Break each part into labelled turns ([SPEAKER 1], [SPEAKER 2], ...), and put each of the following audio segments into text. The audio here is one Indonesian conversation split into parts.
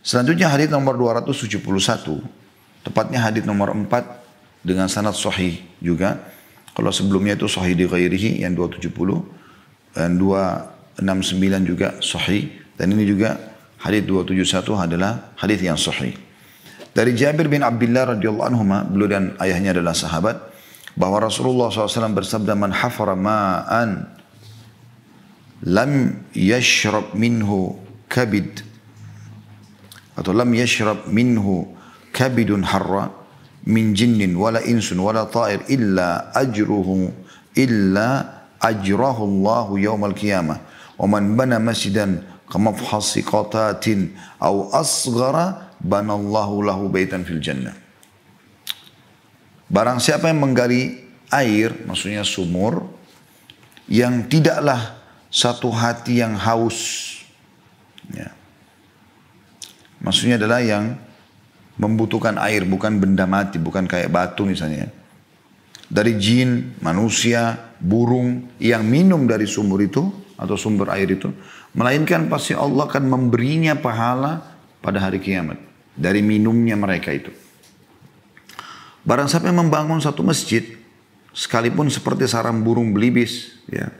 [SPEAKER 1] Selanjutnya hadits nomor 271. Tepatnya hadits nomor 4 dengan sanad sahih juga. Kalau sebelumnya itu sahih di ghairihi yang 270 dan 269 juga sahih. Dan ini juga hadits 271 adalah hadits yang sahih. Dari Jabir bin Abdullah radhiyallahu anhu, beliau dan ayahnya adalah sahabat, bahwa Rasulullah SAW bersabda, man hafara ma'an lam yashrab minhu kabid, atau lam yashrab minhu kabidun harra min jinnin wala insun wala ta'ir illa ajrahu Allahu yawmal qiyamah wa man bana masjidan kamafhasi qatatin aw asghara banallahu lahu baitan fil jannah. Barang siapa yang menggali air, maksudnya sumur, yang tidaklah satu hati yang haus, ya. Maksudnya adalah yang membutuhkan air, bukan benda mati, bukan kayak batu misalnya. Dari jin, manusia, burung yang minum dari sumur itu atau sumber air itu, melainkan pasti Allah akan memberinya pahala pada hari kiamat dari minumnya mereka itu. Barang siapa yang membangun satu masjid, sekalipun seperti sarang burung belibis, ya,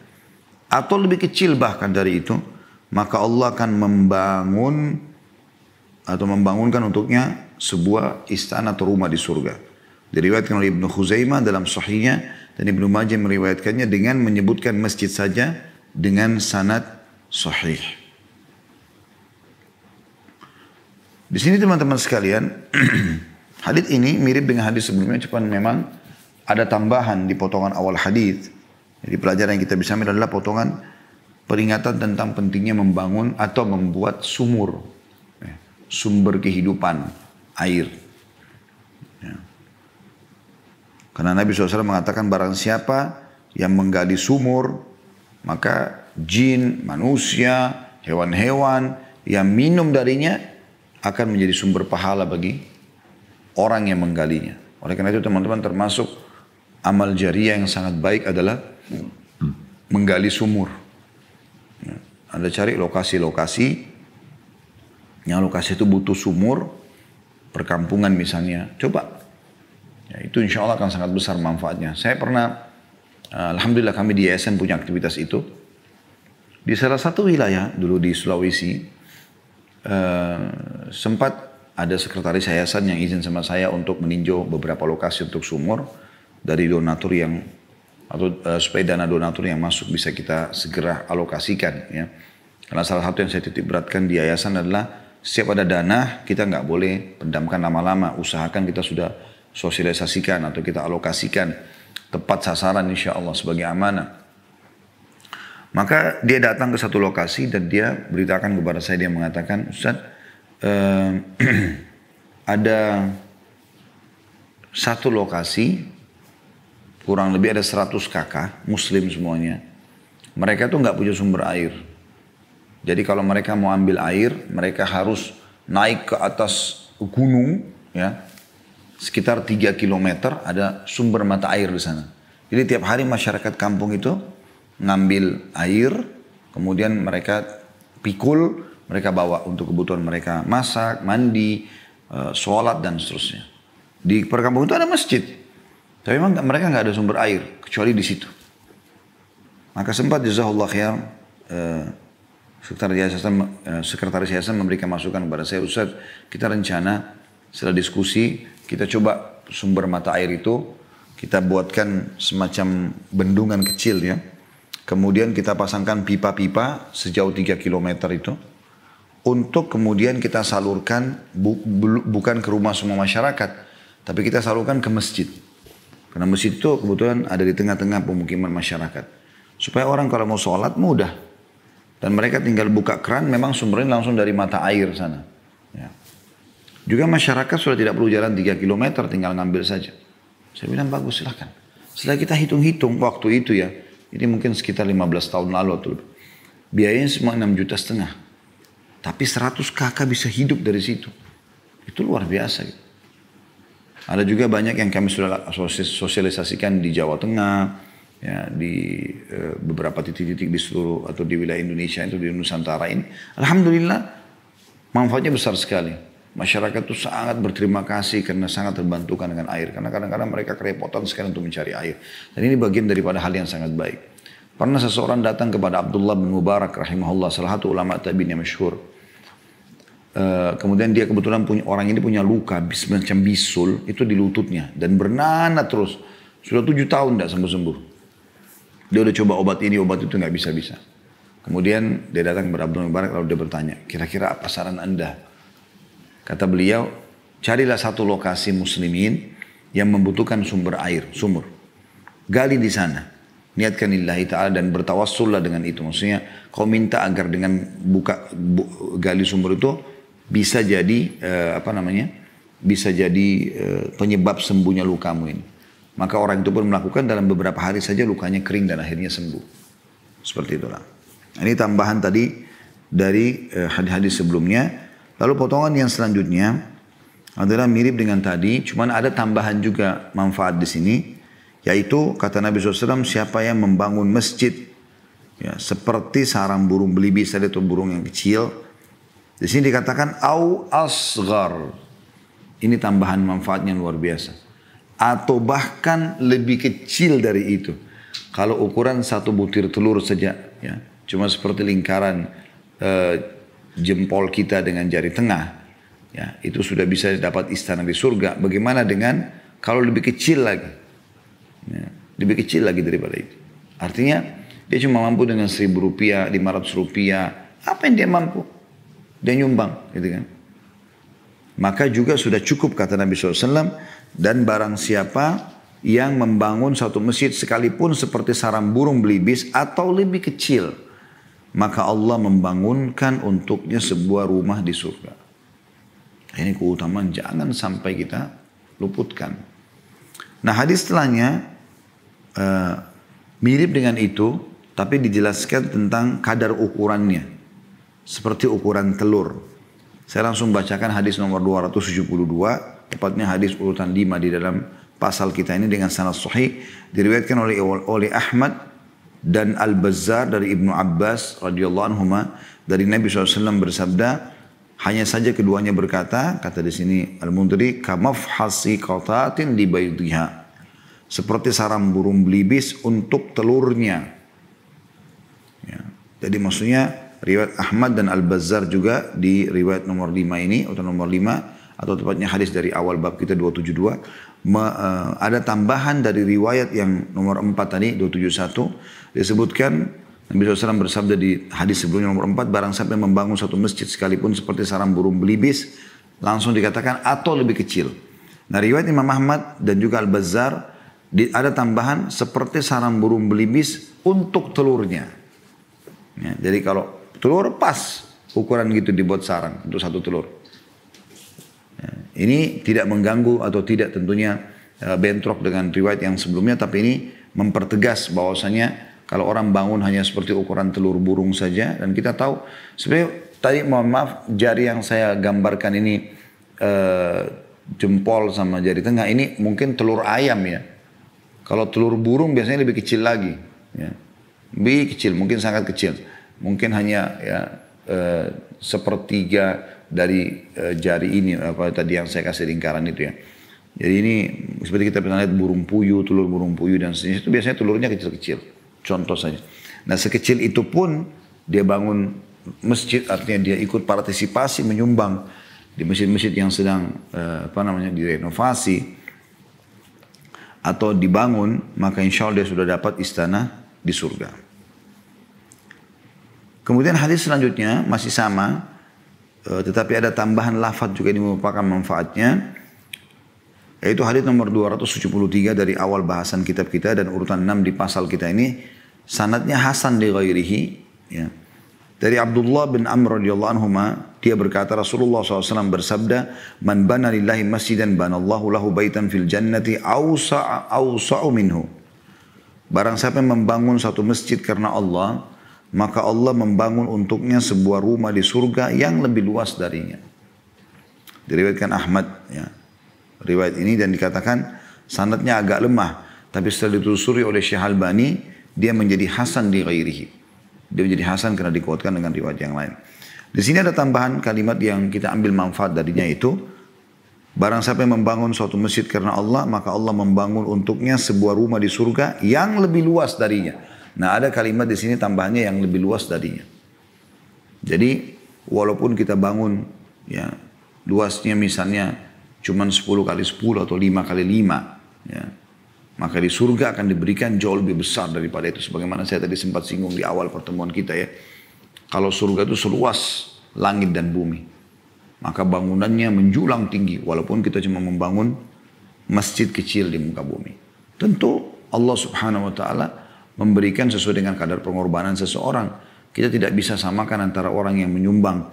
[SPEAKER 1] atau lebih kecil bahkan dari itu, maka Allah akan membangun atau membangunkan untuknya sebuah istana atau rumah di surga. Diriwayatkan oleh Ibnu Khuzaimah dalam sahihnya, dan Ibnu Majah meriwayatkannya dengan menyebutkan masjid saja dengan sanad sahih. Di sini teman-teman sekalian, hadits ini mirip dengan hadis sebelumnya, cuma memang ada tambahan di potongan awal hadis. Jadi pelajaran yang kita bisa ambil adalah potongan peringatan tentang pentingnya membangun atau membuat sumur, sumber kehidupan, air. Ya. Karena Nabi SAW mengatakan barang siapa yang menggali sumur, maka jin, manusia, hewan-hewan yang minum darinya akan menjadi sumber pahala bagi orang yang menggalinya. Oleh karena itu teman-teman, termasuk amal jariah yang sangat baik adalah menggali sumur. Ya. Anda cari lokasi-lokasi yang lokasi itu butuh sumur, perkampungan misalnya, coba. Ya, itu insya Allah akan sangat besar manfaatnya. Saya pernah, alhamdulillah kami di yayasan punya aktivitas itu. Di salah satu wilayah dulu di Sulawesi, sempat ada sekretaris yayasan yang izin sama saya untuk meninjau beberapa lokasi untuk sumur dari donatur yang, atau supaya dana donatur yang masuk bisa kita segera alokasikan. Ya. Karena salah satu yang saya titik beratkan di yayasan adalah setiap ada dana, kita nggak boleh pendamkan lama-lama. Usahakan kita sudah sosialisasikan atau kita alokasikan tepat sasaran insya Allah sebagai amanah. Maka dia datang ke satu lokasi dan dia beritakan kepada saya, dia mengatakan, Ustaz, ada satu lokasi, kurang lebih ada 100 kakak, muslim semuanya. Mereka tuh nggak punya sumber air. Jadi kalau mereka mau ambil air, mereka harus naik ke atas gunung, ya, sekitar 3 kilometer ada sumber mata air di sana. Jadi tiap hari masyarakat kampung itu ngambil air, kemudian mereka pikul, mereka bawa untuk kebutuhan mereka masak, mandi, sholat dan seterusnya. Di perkampungan itu ada masjid, tapi memang mereka nggak ada sumber air kecuali di situ. Maka sempat jazakallahu khair, sekretaris yayasan memberikan masukan kepada saya, Ustaz, kita rencana setelah diskusi kita coba sumber mata air itu kita buatkan semacam bendungan kecil, ya. Kemudian kita pasangkan pipa-pipa sejauh 3 kilometer itu untuk kemudian kita salurkan bukan ke rumah semua masyarakat, tapi kita salurkan ke masjid. Karena masjid itu kebetulan ada di tengah-tengah pemukiman masyarakat. Supaya orang kalau mau sholat mudah. Dan mereka tinggal buka keran, memang sumbernya langsung dari mata air sana. Ya. Juga masyarakat sudah tidak perlu jalan 3 kilometer, tinggal ngambil saja. Saya bilang bagus, silahkan. Setelah kita hitung-hitung waktu itu, ya, ini mungkin sekitar 15 tahun lalu atau lebih. Biayanya semua 6,5 juta. Tapi 100 kakak bisa hidup dari situ. Itu luar biasa. Gitu. Ada juga banyak yang kami sudah sosialisasikan di Jawa Tengah, ya, di beberapa titik-titik di seluruh atau di wilayah Indonesia itu di Nusantara ini. Alhamdulillah Manfaatnya besar sekali. Masyarakat itu sangat berterima kasih karena sangat terbantukan dengan air. Karena kadang-kadang mereka kerepotan sekali untuk mencari air. Dan ini bagian daripada hal yang sangat baik. Pernah seseorang datang kepada Abdullah bin Mubarak rahimahullah, salah satu ulama tabi'in yang masyhur. Kemudian dia kebetulan orang ini punya luka semacam bisul itu di lututnya dan bernanah terus. Sudah 7 tahun tidak sembuh-sembuh. Dia udah coba obat ini, obat itu nggak bisa-bisa. Kemudian dia datang kepada Abdullah bin Mubarak lalu dia bertanya, kira-kira apa saran Anda? Kata beliau, carilah satu lokasi muslimin yang membutuhkan sumber air, sumur. Gali di sana. Niatkan lillahi ta'ala dan bertawassullah dengan itu. Maksudnya kau minta agar dengan gali sumur itu bisa jadi bisa jadi penyebab sembuhnya lukamu ini. Maka orang itu pun melakukan dalam beberapa hari saja lukanya kering dan akhirnya sembuh. Seperti itulah. Ini tambahan tadi dari hadis-hadis sebelumnya. Lalu potongan yang selanjutnya adalah mirip dengan tadi, cuman ada tambahan juga manfaat di sini, yaitu kata Nabi SAW, siapa yang membangun masjid ya, seperti sarang burung belibis atau burung yang kecil, di sini dikatakan au asghar, ini tambahan manfaatnya luar biasa, atau bahkan lebih kecil dari itu. Kalau ukuran satu butir telur saja, ya, cuma seperti lingkaran jempol kita dengan jari tengah, ya, itu sudah bisa dapat istana di surga. Bagaimana dengan kalau lebih kecil lagi, ya, lebih kecil lagi daripada itu. Artinya dia cuma mampu dengan 1.000 rupiah, 500 rupiah, apa yang dia mampu, dia nyumbang, gitu kan. Maka juga sudah cukup kata Nabi SAW. Dan barang siapa yang membangun satu masjid sekalipun seperti sarang burung belibis atau lebih kecil, maka Allah membangunkan untuknya sebuah rumah di surga. Ini keutamaan jangan sampai kita luputkan. Nah hadis setelahnya mirip dengan itu, tapi dijelaskan tentang kadar ukurannya. Seperti ukuran telur. Saya langsung bacakan hadis nomor 272, tepatnya hadis urutan 5 di dalam pasal kita ini dengan sanad sahih. Diriwayatkan oleh Ahmad dan Al-Bazzar dari Ibnu Abbas radhiyallahu anhuma dari Nabi SAW bersabda, hanya saja keduanya berkata, kata di sini Al-Mundhiri, kamafhasi qatatin li baydhiha, seperti sarang burung belibis untuk telurnya. Ya. Jadi maksudnya riwayat Ahmad dan Al-Bazzar juga di riwayat nomor 5 ini atau nomor 5 atau tepatnya hadis dari awal bab kita 272, ada tambahan dari riwayat yang nomor 4 tadi 271, disebutkan Nabi SAW bersabda di hadis sebelumnya nomor 4, barang siapa yang membangun satu masjid sekalipun seperti sarang burung belibis, langsung dikatakan atau lebih kecil. Nah riwayat Imam Ahmad dan juga Al-Bazzar ada tambahan seperti sarang burung belibis untuk telurnya. Ya, jadi kalau telur pas ukuran gitu dibuat sarang untuk satu telur. Ini tidak mengganggu atau tidak tentunya bentrok dengan riwayat yang sebelumnya, tapi ini mempertegas bahwasanya kalau orang bangun hanya seperti ukuran telur burung saja, dan kita tahu sebenarnya tadi mohon maaf jari yang saya gambarkan ini jempol sama jari tengah ini mungkin telur ayam ya. Kalau telur burung biasanya lebih kecil lagi, ya. Lebih kecil, mungkin sangat kecil, mungkin hanya ya sepertiga dari jari ini apa tadi yang saya kasih lingkaran itu ya. Jadi ini seperti kita pernah lihat burung puyuh, telur burung puyuh dan sejenis itu biasanya telurnya kecil-kecil. Contoh saja. Nah sekecil itu pun dia bangun masjid, artinya dia ikut partisipasi menyumbang di masjid-masjid yang sedang direnovasi atau dibangun, maka insya Allah dia sudah dapat istana di surga. Kemudian hadis selanjutnya masih sama, tetapi ada tambahan lafaz juga ini merupakan manfaatnya, yaitu hadis nomor 273 dari awal bahasan kitab kita dan urutan 6 di pasal kita ini, sanadnya hasan li ghairihi, ya. Dari Abdullah bin Amr radhiyallahu anhuma, dia berkata Rasulullah SAW bersabda, man bana lillahi masjidan banallahu lahu baitan fil jannati awsa'u minhu. Barang siapa yang membangun satu masjid karena Allah, maka Allah membangun untuknya sebuah rumah di surga yang lebih luas darinya. Diriwayatkan Ahmad, ya, riwayat ini, dan dikatakan sanadnya agak lemah, tapi setelah ditelusuri oleh Syekh Albani dia menjadi hasan di ghairihi. Dia menjadi hasan karena dikuatkan dengan riwayat yang lain. Di sini ada tambahan kalimat yang kita ambil manfaat darinya itu, barang siapa yang membangun suatu masjid karena Allah, maka Allah membangun untuknya sebuah rumah di surga yang lebih luas darinya. Nah, ada kalimat di sini tambahannya yang lebih luas darinya. Jadi, walaupun kita bangun, ya, luasnya misalnya cuma 10 kali 10 atau 5 kali 5, ya, maka di surga akan diberikan jauh lebih besar daripada itu. Sebagaimana saya tadi sempat singgung di awal pertemuan kita ya. Kalau surga itu seluas langit dan bumi, maka bangunannya menjulang tinggi walaupun kita cuma membangun masjid kecil di muka bumi. Tentu Allah Subhanahu wa taala memberikan sesuai dengan kadar pengorbanan seseorang. Kita tidak bisa samakan antara orang yang menyumbang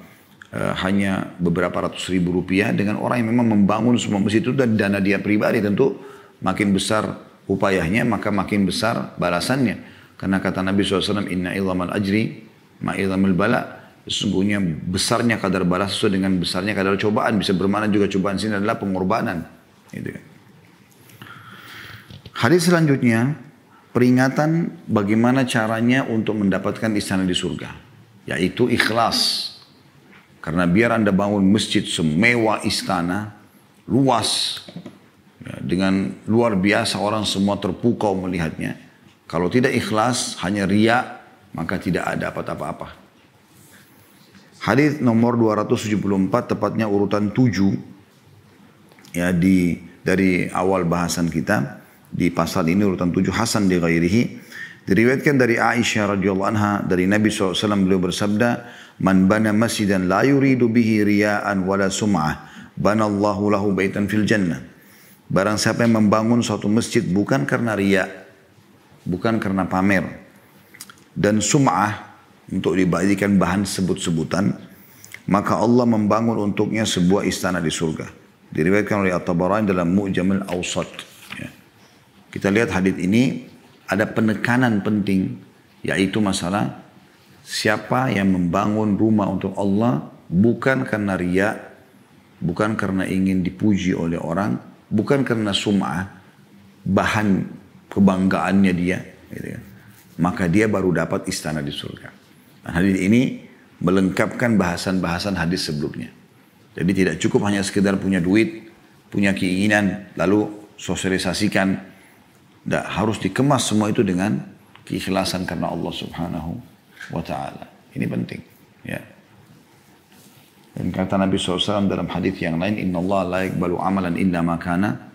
[SPEAKER 1] hanya beberapa ratus ribu rupiah dengan orang yang memang membangun semua masjid itu dan dana dia pribadi. Tentu makin besar upayanya maka makin besar balasannya. Karena kata Nabi SAW, inna ilhamal ajri ma'ilhamil bala, sesungguhnya besarnya kadar balas sesuai dengan besarnya kadar cobaan. Bisa bermakna juga cobaan sini adalah pengorbanan. Gitu. Hadis selanjutnya, peringatan bagaimana caranya untuk mendapatkan istana di surga. Yaitu ikhlas. Karena biar Anda bangun masjid semewah istana, luas, ya, dengan luar biasa orang semua terpukau melihatnya. Kalau tidak ikhlas, hanya riya, maka tidak ada apa-apa. Hadis nomor 274 tepatnya urutan 7 ya dari awal bahasan kita di pasal ini urutan 7 hasan di ghairihi, diriwayatkan dari Aisyah radhiyallahu anha dari Nabi SAW beliau bersabda, man bana masjidan la yuridu bihi riya'an wala sum'ah banallahu lahu baitan fil jannah. Barang siapa yang membangun suatu masjid bukan karena riya, bukan karena pamer dan sum'ah untuk dibadikan bahan sebut-sebutan, maka Allah membangun untuknya sebuah istana di surga. Diriwayatkan oleh At-Tabarani dalam Mu'jamul Awsat. Ya. Kita lihat hadis ini ada penekanan penting, yaitu masalah siapa yang membangun rumah untuk Allah bukan karena riya, bukan karena ingin dipuji oleh orang, bukan karena sum'ah, bahan kebanggaannya dia, gitu ya. Maka dia baru dapat istana di surga. Nah, hadis ini melengkapkan bahasan-bahasan hadis sebelumnya. Jadi tidak cukup hanya sekedar punya duit, punya keinginan, lalu sosialisasikan. Tidak, harus dikemas semua itu dengan keikhlasan karena Allah Subhanahu wa ta'ala. Ini penting. Ya. Dan kata Nabi SAW dalam hadis yang lain, Inna Allah la yakbalu amalan illa makana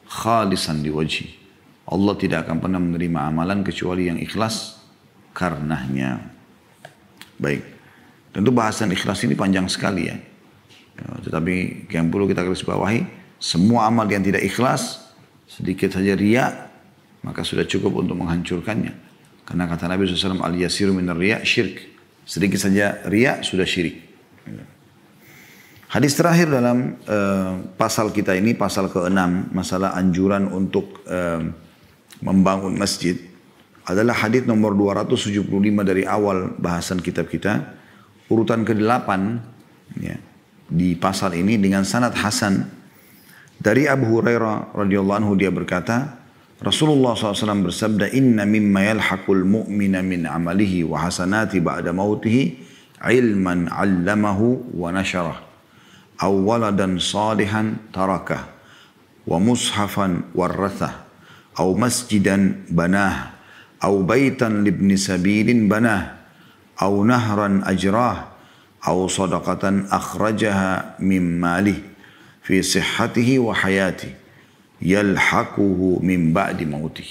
[SPEAKER 1] khalisan liwajhi. Allah tidak akan pernah menerima amalan kecuali yang ikhlas karenanya. Baik. Tentu bahasan ikhlas ini panjang sekali ya. Tetapi yang perlu kita garis bawahi, semua amal yang tidak ikhlas, sedikit saja riya, maka sudah cukup untuk menghancurkannya. Karena kata Nabi SAW, al-yasiru minar riya syirk. Sedikit saja riya sudah syirik. Hadis terakhir dalam pasal kita ini, pasal ke-6, masalah anjuran untuk membangun masjid, adalah hadis nomor 275 dari awal bahasan kitab kita, urutan ke-8 ya, di pasal ini dengan sanad hasan dari Abu Hurairah radhiyallahu anhu. Dia berkata, Rasulullah SAW bersabda, inna mimma yalhaqul mu'mina min amalihi wa hasanati ba'da mautihi ilman 'allamahu wa nasyarah aw waladan salihan tarakah wa mushafan warrathah aw masjidan banah aw baitan libni sabilin banah aw nahran ajrah aw sadaqatan akhrajaha min malih fi sihhatihi wa hayatihi yalhaquhu min ba'di mautih.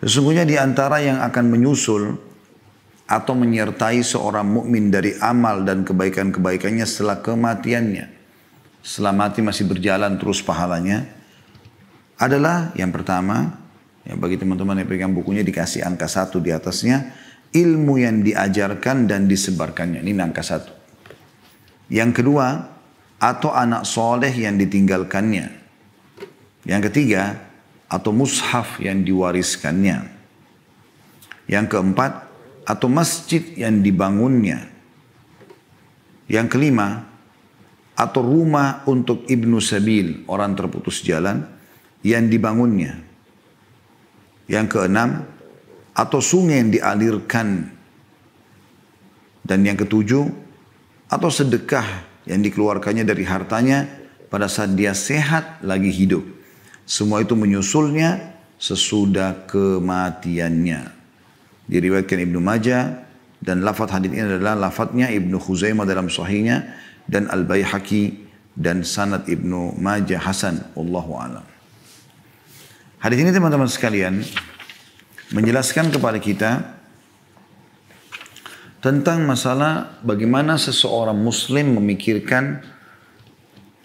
[SPEAKER 1] Sesungguhnya di antara yang akan menyusul atau menyertai seorang mukmin dari amal dan kebaikan-kebaikannya setelah kematiannya, setelah mati masih berjalan terus pahalanya, adalah yang pertama, ya bagi teman-teman yang pegang bukunya dikasih angka 1 di atasnya, ilmu yang diajarkan dan disebarkannya. Ini angka 1. Yang kedua, atau anak soleh yang ditinggalkannya. Yang ketiga, atau mushaf yang diwariskannya. Yang keempat, atau masjid yang dibangunnya. Yang kelima, atau rumah untuk ibnu sabil, orang terputus jalan, yang dibangunnya. Yang keenam, atau sungai yang dialirkan Dan yang ketujuh, atau sedekah yang dikeluarkannya dari hartanya pada saat dia sehat lagi hidup. Semua itu menyusulnya sesudah kematiannya. Diriwayatkan Ibnu Majah, dan lafaz hadis ini adalah lafaznya Ibnu Khuzaimah dalam sahihnya dan Al-Baihaqi, dan sanad Ibnu Majah hasan, wallahu a'lam. Hadis ini teman-teman sekalian menjelaskan kepada kita tentang masalah bagaimana seseorang muslim memikirkan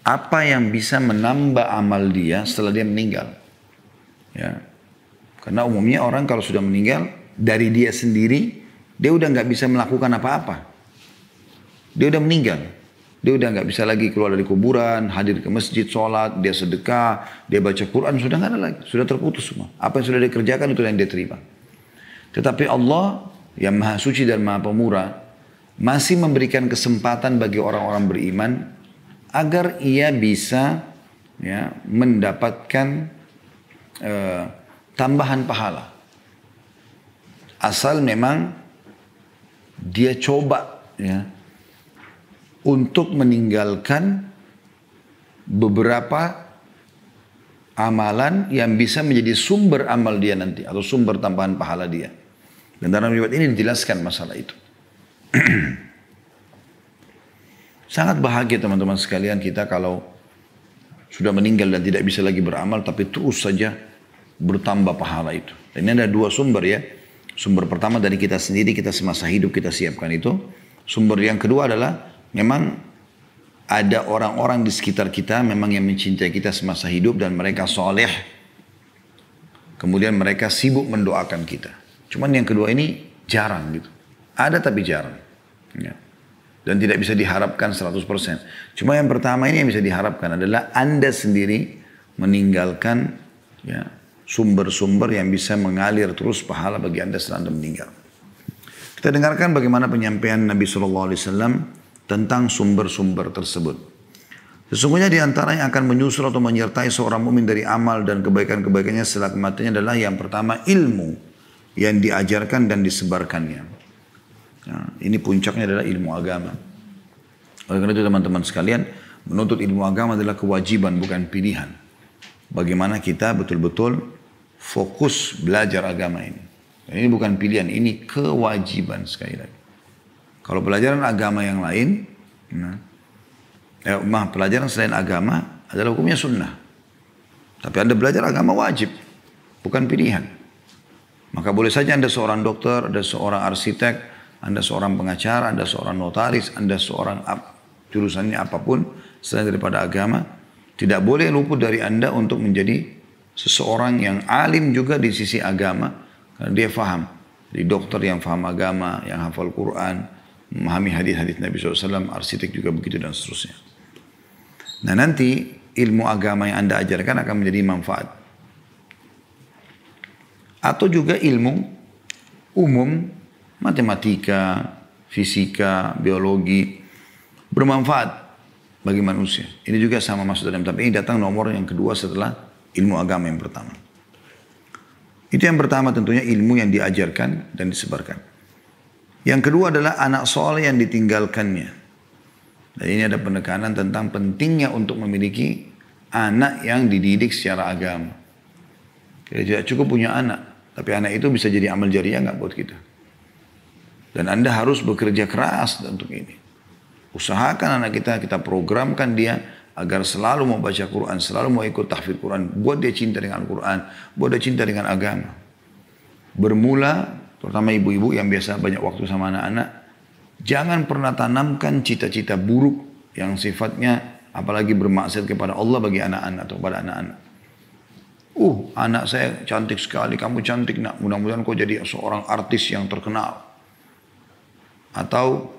[SPEAKER 1] apa yang bisa menambah amal dia setelah dia meninggal. Ya. Karena umumnya orang kalau sudah meninggal, dari dia sendiri, dia udah nggak bisa melakukan apa-apa. Dia udah meninggal. Dia udah nggak bisa lagi keluar dari kuburan, hadir ke masjid, sholat, dia sedekah, dia baca Quran, sudah nggak ada lagi. Sudah terputus semua. Apa yang sudah dia kerjakan itu yang dia terima. Tetapi Allah yang maha suci dan maha pemurah masih memberikan kesempatan bagi orang-orang beriman agar ia bisa mendapatkan tambahan pahala. Asal memang dia coba untuk meninggalkan beberapa amalan yang bisa menjadi sumber amal dia nanti atau sumber tambahan pahala dia. Dan dalam riwayat ini dijelaskan masalah itu. Sangat bahagia teman-teman sekalian kita kalau sudah meninggal dan tidak bisa lagi beramal, tapi terus saja bertambah pahala itu. Dan ini ada dua sumber ya. Sumber pertama dari kita sendiri, kita semasa hidup kita siapkan itu. Sumber yang kedua adalah memang ada orang-orang di sekitar kita memang yang mencintai kita semasa hidup dan mereka soleh. Kemudian mereka sibuk mendoakan kita. Cuman yang kedua ini jarang gitu. Ada tapi jarang. Ya. Dan tidak bisa diharapkan 100%. Cuma yang pertama ini yang bisa diharapkan adalah Anda sendiri meninggalkan sumber-sumber yang bisa mengalir terus pahala bagi Anda setelah Anda meninggal. Kita dengarkan bagaimana penyampaian Nabi SAW tentang sumber-sumber tersebut. Sesungguhnya di antara yang akan menyusul atau menyertai seorang mukmin dari amal dan kebaikan-kebaikannya setelah kematiannya adalah yang pertama ilmu yang diajarkan dan disebarkannya. Nah, ini puncaknya adalah ilmu agama. Oleh karena itu teman-teman sekalian, menuntut ilmu agama adalah kewajiban bukan pilihan. Bagaimana kita betul-betul fokus belajar agama ini. Dan ini bukan pilihan, ini kewajiban sekali lagi. Kalau pelajaran agama yang lain, pelajaran selain agama adalah hukumnya sunnah. Tapi Anda belajar agama wajib, bukan pilihan. Maka boleh saja Anda seorang dokter, Anda seorang arsitek, Anda seorang pengacara, Anda seorang notaris, Anda seorang jurusannya apapun selain daripada agama. Tidak boleh luput dari Anda untuk menjadi seseorang yang alim juga di sisi agama. Karena dia faham. Di dokter yang faham agama, yang hafal Quran, memahami hadis-hadis Nabi SAW, arsitek juga begitu dan seterusnya. Nah nanti ilmu agama yang Anda ajarkan akan menjadi manfaat. Atau juga ilmu umum, matematika, fisika, biologi, bermanfaat bagi manusia. Ini juga sama masuk dalam, tapi ini datang nomor yang kedua setelah ilmu agama yang pertama. Itu yang pertama tentunya ilmu yang diajarkan dan disebarkan. Yang kedua adalah anak soleh yang ditinggalkannya. Dan ini ada penekanan tentang pentingnya untuk memiliki anak yang dididik secara agama. Kita tidak cukup punya anak. Tapi anak itu bisa jadi amal jariah nggak buat kita. Dan Anda harus bekerja keras untuk ini. Usahakan anak kita programkan dia agar selalu mau baca Quran, selalu mau ikut tahfidz Quran. Buat dia cinta dengan Quran, buat dia cinta dengan agama. Bermula, terutama ibu-ibu yang biasa banyak waktu sama anak-anak, jangan pernah tanamkan cita-cita buruk yang sifatnya apalagi bermaksud kepada Allah bagi anak-anak atau pada anak-anak. Anak saya cantik sekali, kamu cantik nak. Mudah-mudahan kau jadi seorang artis yang terkenal. Atau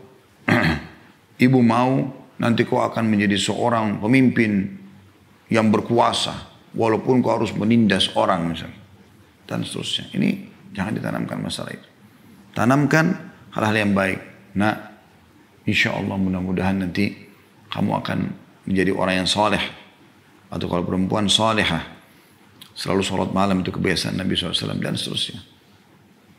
[SPEAKER 1] ibu mau nanti kau akan menjadi seorang pemimpin yang berkuasa. Walaupun kau harus menindas orang misalnya. Dan seterusnya. Ini jangan ditanamkan masalah itu. Tanamkan hal-hal yang baik. Nah, insya Allah mudah-mudahan nanti kamu akan menjadi orang yang soleh. Atau kalau perempuan solehah. Selalu sholat malam itu kebiasaan Nabi SAW dan seterusnya.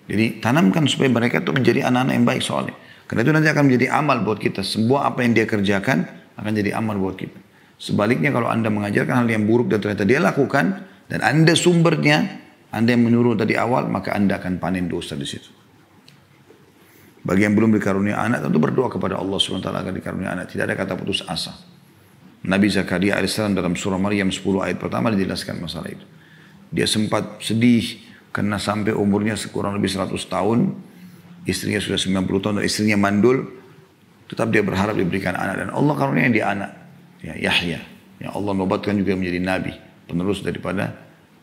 [SPEAKER 1] Jadi tanamkan supaya mereka itu menjadi anak-anak yang baik soleh. Karena itu nanti akan menjadi amal buat kita. Semua apa yang dia kerjakan akan jadi amal buat kita. Sebaliknya kalau Anda mengajarkan hal yang buruk dan ternyata dia lakukan, dan Anda sumbernya, Anda yang menyuruh tadi awal, maka Anda akan panen dosa di situ. Bagi yang belum dikarunia anak, tentu berdoa kepada Allah SWT agar dikarunia anak. Tidak ada kata putus asa. Nabi Zakaria AS dalam surah Maryam 10 ayat pertama dijelaskan masalah itu. Dia sempat sedih karena sampai umurnya kurang lebih 100 tahun, istrinya sudah 90 tahun dan istrinya mandul, tetap dia berharap diberikan anak. Dan Allah karunia dia anak, ya, Yahya. Yang Allah nobatkan juga menjadi nabi, penerus daripada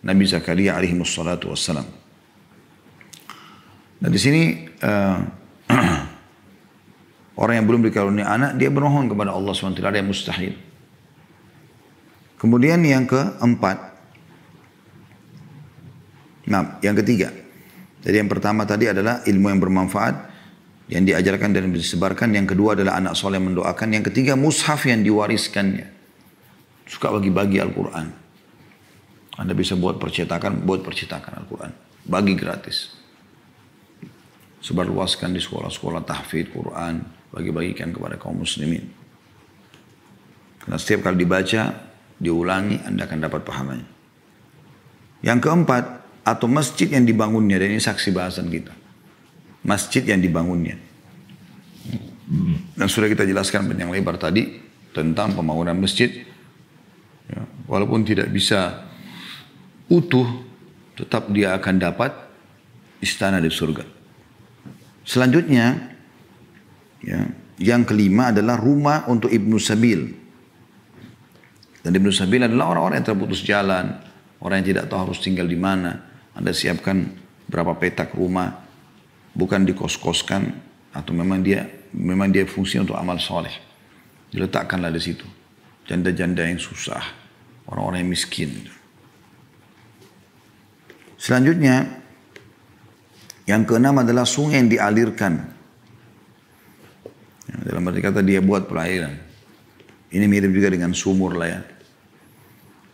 [SPEAKER 1] Nabi Zakaria alaihi wassalatu wassalam. Nah di sini orang yang belum dikarunia anak, dia bermohon kepada Allah SWT, tidak ada yang mustahil. Kemudian yang keempat, yang ketiga. Jadi yang pertama tadi adalah ilmu yang bermanfaat, yang diajarkan dan disebarkan. Yang kedua adalah anak soleh yang mendoakan. Yang ketiga mushaf yang diwariskannya. Suka bagi-bagi Al-Quran. Anda bisa buat percetakan Al-Quran. Bagi gratis. Sebarluaskan di sekolah-sekolah tahfidz Quran. Bagi-bagikan kepada kaum muslimin. Karena setiap kali dibaca, diulangi, Anda akan dapat pahalanya. Yang keempat, atau masjid yang dibangunnya. Dan ini saksi bahasan kita. Masjid yang dibangunnya. Dan sudah kita jelaskan panjang lebar tadi tentang pembangunan masjid. Ya, walaupun tidak bisa utuh, tetap dia akan dapat istana di surga. Selanjutnya, ya, yang kelima adalah rumah untuk Ibnu Sabil. Dan Ibnu Sabil adalah orang-orang yang terputus jalan, orang yang tidak tahu harus tinggal di mana. Anda siapkan berapa petak rumah, bukan dikos-koskan, atau memang dia fungsi untuk amal soleh. Diletakkanlah di situ. Janda-janda yang susah, orang-orang yang miskin. Selanjutnya, yang keenam adalah sungai yang dialirkan. Ya, dalam arti kata dia buat perairan. Ini mirip juga dengan sumur lah ya.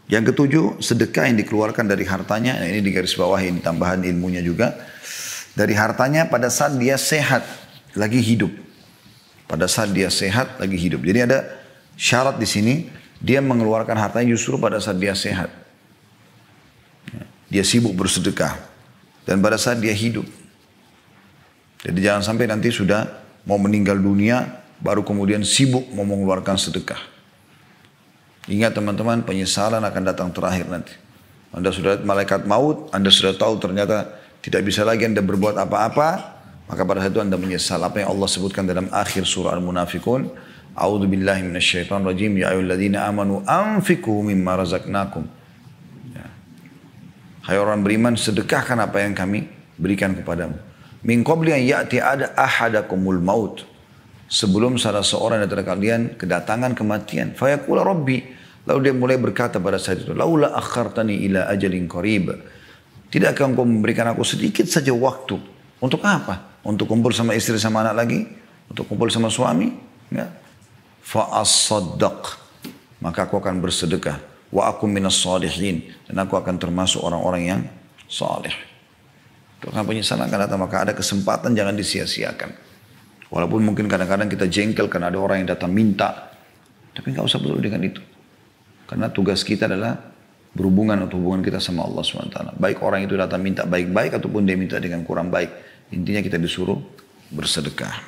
[SPEAKER 1] Yang ketujuh, sedekah yang dikeluarkan dari hartanya. Nah, ini di garis bawah ini tambahan ilmunya juga. Dari hartanya pada saat dia sehat, lagi hidup. Pada saat dia sehat, lagi hidup. Jadi ada syarat di sini, dia mengeluarkan hartanya justru pada saat dia sehat. Dia sibuk bersedekah. Dan pada saat dia hidup. Jadi jangan sampai nanti sudah mau meninggal dunia, baru kemudian sibuk mau mengeluarkan sedekah. Ingat teman-teman, penyesalan akan datang terakhir nanti. Anda sudah malaikat maut, Anda sudah tahu ternyata tidak bisa lagi Anda berbuat apa-apa, maka pada saat itu Anda menyesal. Apa yang Allah sebutkan dalam akhir surah Al-Munafikun, A'udzu billahi minasyaitonir rajim, ya ayyuhalladzina amanu anfiqu mimma razaqnakum. Ya. Hai orang beriman, sedekahkan apa yang kami berikan kepadamu. Min qabli an ya'ti ahadakumul maut. Sebelum salah seorang dari kalian kedatangan kematian. Fayaqula rabbi. Lalu dia mulai berkata pada saat itu, laula akhartani ila ajalin qarib. Tidakkah engkau memberikan aku sedikit saja waktu? Untuk apa? Untuk kumpul sama istri sama anak lagi? Untuk kumpul sama suami? Enggak. Fa as-saddaq. Maka aku akan bersedekah. Wa aku minas salihin. Dan aku akan termasuk orang-orang yang salih. Karena penyesalan akan datang, maka ada kesempatan jangan disia-siakan. Walaupun mungkin kadang-kadang kita jengkel karena ada orang yang datang minta. Tapi enggak usah peduli dengan itu. Karena tugas kita adalah berhubungan atau hubungan kita sama Allah SWT. Baik orang itu datang minta baik-baik ataupun dia minta dengan kurang baik. Intinya kita disuruh bersedekah.